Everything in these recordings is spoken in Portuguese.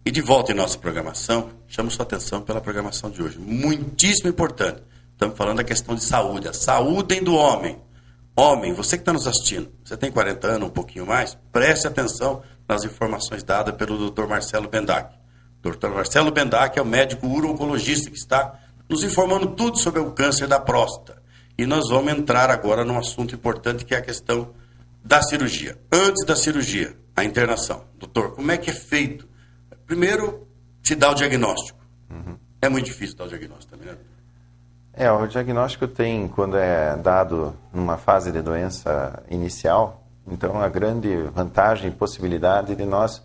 E de volta em nossa programação, chamo sua atenção pela programação de hoje. Muitíssimo importante. Estamos falando da questão de saúde, a saúde do homem. Homem, você que está nos assistindo, você tem 40 anos, um pouquinho mais, preste atenção nas informações dadas pelo Dr. Marcelo Bendac. Dr. Marcelo Bendac é o médico uro-oncologista que está nos informando tudo sobre o câncer da próstata. E nós vamos entrar agora num assunto importante que é a questão da cirurgia. Antes da cirurgia, a internação. Doutor, como é que é feito? Primeiro, se dá o diagnóstico. É muito difícil dar o diagnóstico também, né? O diagnóstico tem, quando é dado numa fase de doença inicial, então a grande vantagem e possibilidade de nós,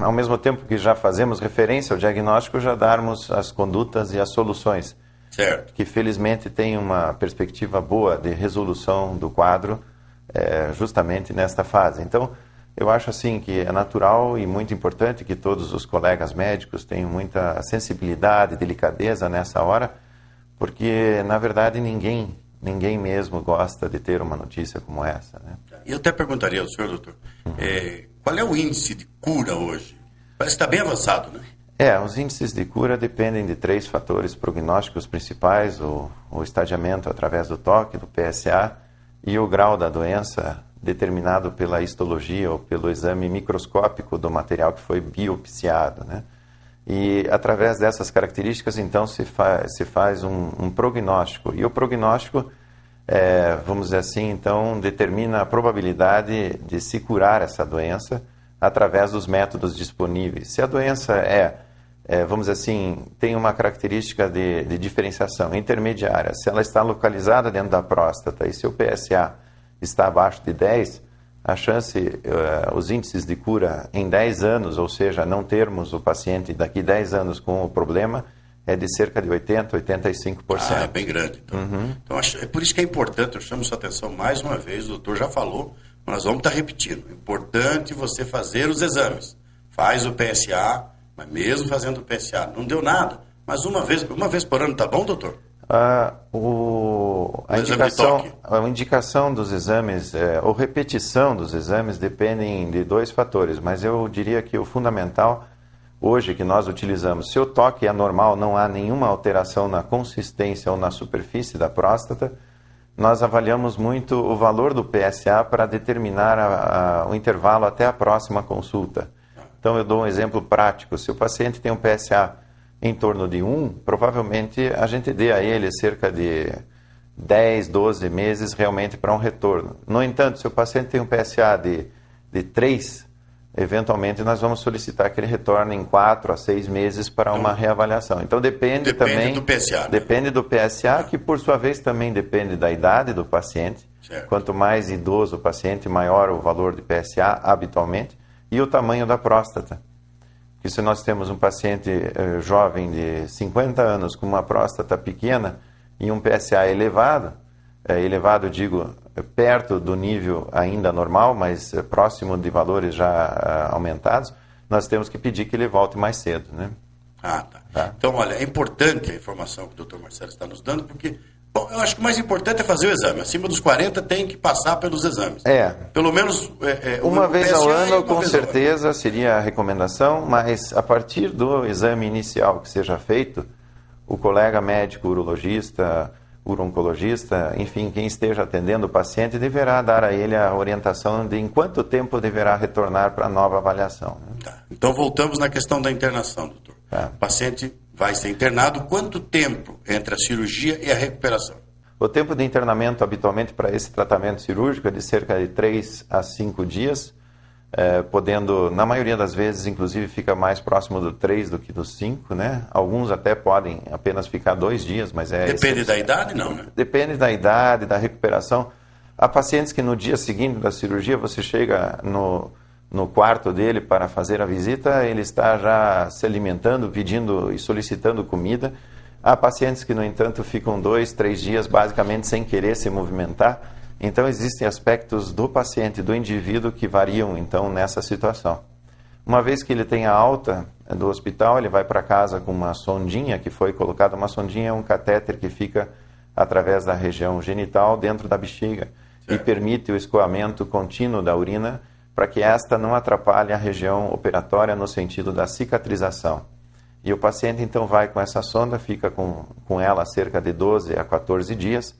ao mesmo tempo que já fazemos referência ao diagnóstico, já darmos as condutas e as soluções. Certo. Que felizmente tem uma perspectiva boa de resolução do quadro justamente nesta fase. Então, eu acho assim que é natural e muito importante que todos os colegas médicos tenham muita sensibilidade, delicadeza nessa hora, porque, na verdade, ninguém mesmo gosta de ter uma notícia como essa, né? Eu até perguntaria ao senhor, doutor, qual é o índice de cura hoje? Parece que está bem avançado, né? Os índices de cura dependem de 3 fatores prognósticos principais, o estadiamento através do toque, do PSA, e o grau da doença determinado pela histologia ou pelo exame microscópico do material que foi biopsiado, né? E através dessas características, então, se faz um prognóstico. E o prognóstico, vamos dizer assim, então, determina a probabilidade de se curar essa doença através dos métodos disponíveis. Se a doença vamos dizer assim, tem uma característica de diferenciação intermediária, se ela está localizada dentro da próstata e se o PSA está abaixo de 10, a chance, os índices de cura em 10 anos, ou seja, não termos o paciente daqui 10 anos com o problema, é de cerca de 80%, 85%. É bem grande. Então, então é por isso que é importante, eu chamo sua atenção mais uma vez, o doutor já falou, mas nós vamos estar repetindo. É importante você fazer os exames. Faz o PSA, mas mesmo fazendo o PSA, não deu nada. Mas uma vez por ano tá bom, doutor? A indicação dos exames, ou repetição dos exames, dependem de 2 fatores, mas eu diria que o fundamental, hoje que nós utilizamos, se o toque é normal, não há nenhuma alteração na consistência ou na superfície da próstata, nós avaliamos muito o valor do PSA para determinar o intervalo até a próxima consulta. Então eu dou um exemplo prático, se o paciente tem um PSA em torno de 1, provavelmente a gente dê a ele cerca de 10, 12 meses realmente para um retorno. No entanto, se o paciente tem um PSA de 3, eventualmente nós vamos solicitar que ele retorne em 4 a 6 meses para uma reavaliação. Então depende também do PSA. Né? Depende do PSA, que por sua vez também depende da idade do paciente. Certo. Quanto mais idoso o paciente, maior o valor de PSA habitualmente, e o tamanho da próstata. Que se nós temos um paciente jovem de 50 anos com uma próstata pequena e um PSA elevado, digo, perto do nível ainda normal, mas próximo de valores já aumentados, nós temos que pedir que ele volte mais cedo, né? Tá. Então, olha, é importante a informação que o Dr. Marcelo está nos dando, porque, bom, eu acho que o mais importante é fazer o exame. Acima dos 40 tem que passar pelos exames. Pelo menos uma vez ao ano, com certeza, seria a recomendação, mas a partir do exame inicial que seja feito, o colega médico, urologista, uro-oncologista, enfim, quem esteja atendendo o paciente, deverá dar a ele a orientação de em quanto tempo deverá retornar para a nova avaliação. Né? Tá. Então, voltamos na questão da internação, doutor. O paciente vai ser internado, quanto tempo entre a cirurgia e a recuperação? O tempo de internamento, habitualmente, para esse tratamento cirúrgico é de cerca de 3 a 5 dias, podendo, na maioria das vezes, inclusive, fica mais próximo do 3 do que do 5, né? Alguns até podem apenas ficar 2 dias, mas Depende da idade, não, né? Depende da idade, da recuperação. Há pacientes que no dia seguinte da cirurgia, você chega no quarto dele para fazer a visita, ele está já se alimentando, pedindo e solicitando comida. Há pacientes que, no entanto, ficam 2, 3 dias basicamente sem querer se movimentar. Então, existem aspectos do paciente, do indivíduo, que variam, então, nessa situação. Uma vez que ele tem a alta do hospital, ele vai para casa com uma sondinha que foi colocada. Uma sondinha é um catéter que fica através da região genital dentro da bexiga e permite o escoamento contínuo da urina para que esta não atrapalhe a região operatória no sentido da cicatrização. E o paciente então vai com essa sonda, fica com ela cerca de 12 a 14 dias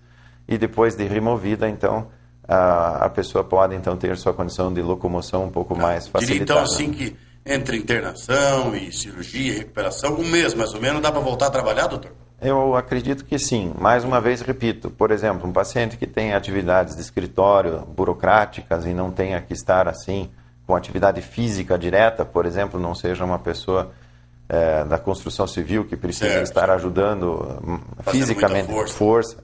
e depois de removida, então, a pessoa pode então ter sua condição de locomoção um pouco mais facilitada. Diria então assim que entre internação e cirurgia e recuperação, um mês mais ou menos, dá para voltar a trabalhar, doutor? Eu acredito que sim. Mais uma vez, repito, por exemplo, um paciente que tem atividades de escritório burocráticas e não tenha que estar assim com atividade física direta, por exemplo, não seja uma pessoa da construção civil que precisa estar ajudando fisicamente, força.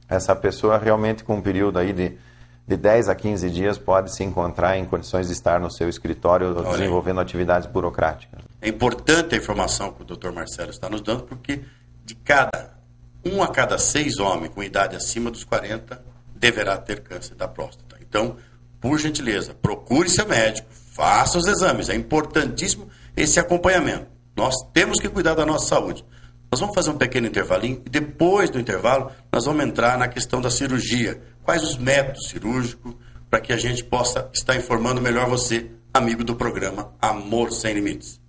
Essa pessoa realmente com um período aí de 10 a 15 dias pode se encontrar em condições de estar no seu escritório desenvolvendo atividades burocráticas. É importante a informação que o Dr. Marcelo está nos dando, porque de um a cada 6 homens com idade acima dos 40 deverá ter câncer da próstata. Então, por gentileza, procure seu médico, faça os exames. É importantíssimo esse acompanhamento. Nós temos que cuidar da nossa saúde. Nós vamos fazer um pequeno intervalinho e depois do intervalo nós vamos entrar na questão da cirurgia. Quais os métodos cirúrgicos para que a gente possa estar informando melhor você, amigo do programa Amor Sem Limites.